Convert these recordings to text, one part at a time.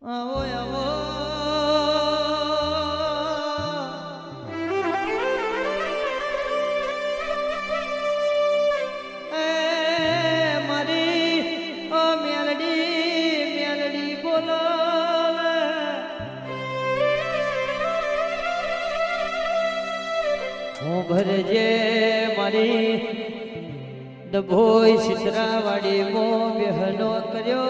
આવો આવો એ મારી ઓ મેલડી બોલો હું ભરજે મારી ડભોઈ સિતરાવાડી મો બેહનો કર્યો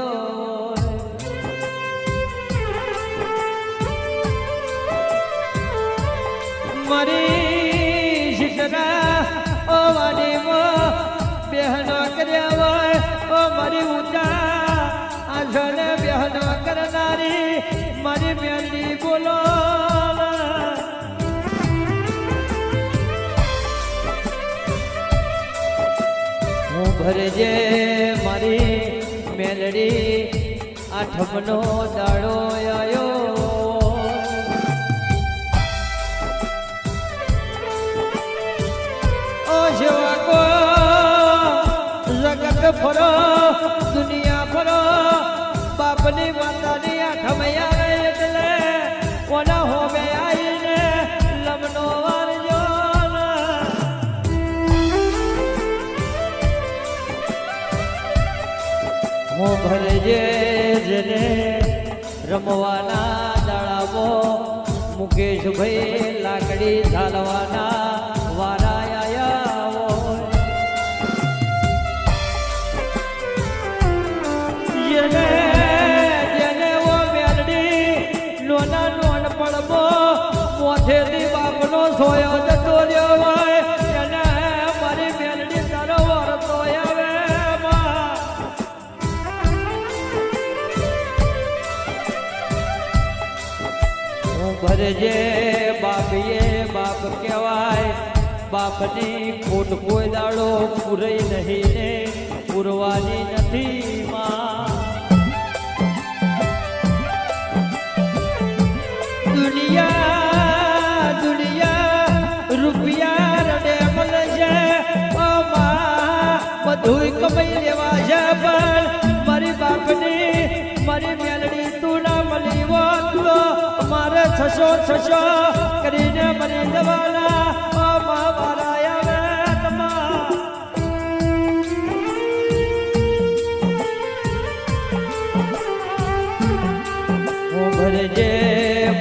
મારી સિતરા ઓ વાડી મો બેહનો કર્યા હોય ઓ મારી ઊંચા આસને બેહનો કરનારી મારી મેલડી બોલો ભરજે મારી મેલડી આઠમનો દાડો આયો ઓ સેવકો જગત ફરો દુનિયા ફરો બાપની માતાની આઠમ આવે એટલે કોના હોમે આવીને લમનો વારજો હું ભરજે જેને રમવાના દાડામો મુકેશભાઈ લાકડી ઝાલવાના વારા આયા જેને જેને ઓ મેલડી લોના લોન પડબો મોથેથી બાપનો સોયો જતો રહ્યો હોય એને મારી મેલડી તારો વરતો આવે ભરજે બાપીએ બાપ કહેવાય બાપની ખોટ કોઈ દાડો પૂરી નહીં ને પૂરવાની નથી માં દુનિયા દુનિયા રૂપિયા રડે મળશે ઓ માં બધું કમાઈ લેવા છે પણ મારી બાપની મારી મેલડી તું ના મળી હોત તો મારે છસો કરીને મરી જવાના ઓ મા મારા આવે હું ભરજે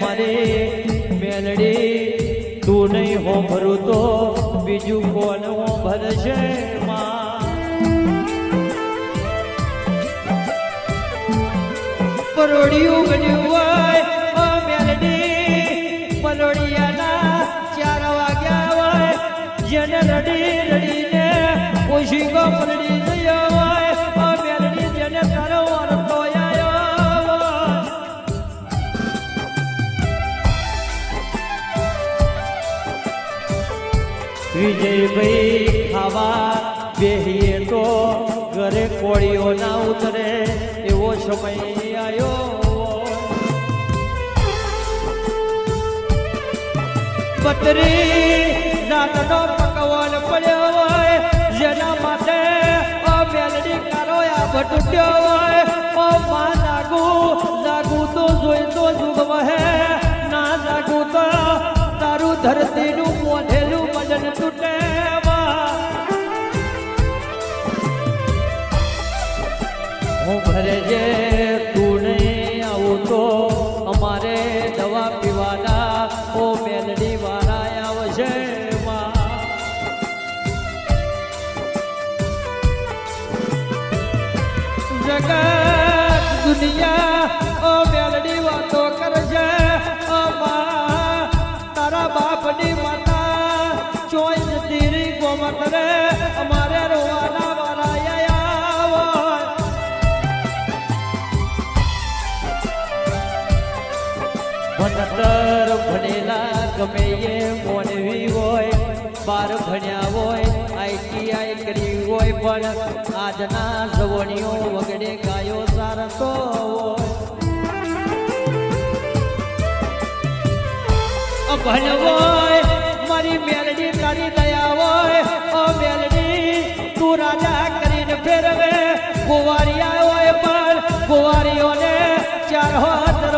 મારી મેલડી તું નહીં હો ભરું તો બીજું કોણ હું ભરશે માં પરોડિયું બન્યું હોય ઓ મેલડી પરોડિયાના 4 વાગ્યા હોય જેને રડી રડીને ઓછી ગો પલડી ગયો હોય ઓ મેલડી જેને તારો વરતો આવ્યો વિજયભાઈ ખાવા બેહીએ તો ઘરે કોળીઓ ના ઉતરે એવો સમય આવ્યો બતરી જાતનો પકવાન પડ્યો હોય જેના માટે ઓ મેલડી કારો આ ભટુટ્યો હોય ઓ માં જાગું તો જોઈ તો જુગ વહે ના જાગું તો તારું ધરતીનું મોઢેલું મદન તૂટે હું ભરજે તું નહીં આવું તો અમારે દવા પીવાના ઓ મેલડી વાળા આવશે જગત દુનિયા ઓ મેલડી વાતો કરશે ઓ માં તારા બાપની માતા ચોઈ જતી રહી ગોમત રે અમારે રોવાના વાળા ભણતર ભણેલા ગમે એ મોનવી હોય 12 ભણ્યા હોય ITI કરી હોય પણ આજના જવણીઓ વગડે ગાયો સારતો હોય ભણવોય મારી મેલડી તારી દયા હોય ઓ મેલડી તું રાજા કરીને ફેરવે કુંવારિયા હોય પણ કુંવારીઓને ચાર હાથ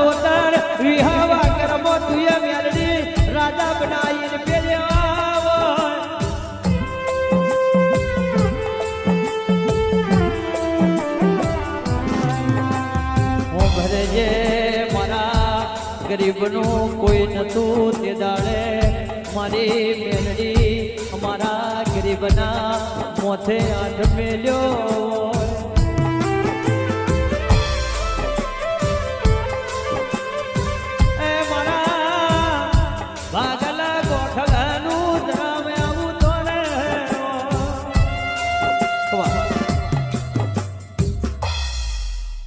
ગરીબનું કોઈ નતું તે દાડે મારી મેલડી અમારા ગરીબના મોથે હાથ મેલ્યો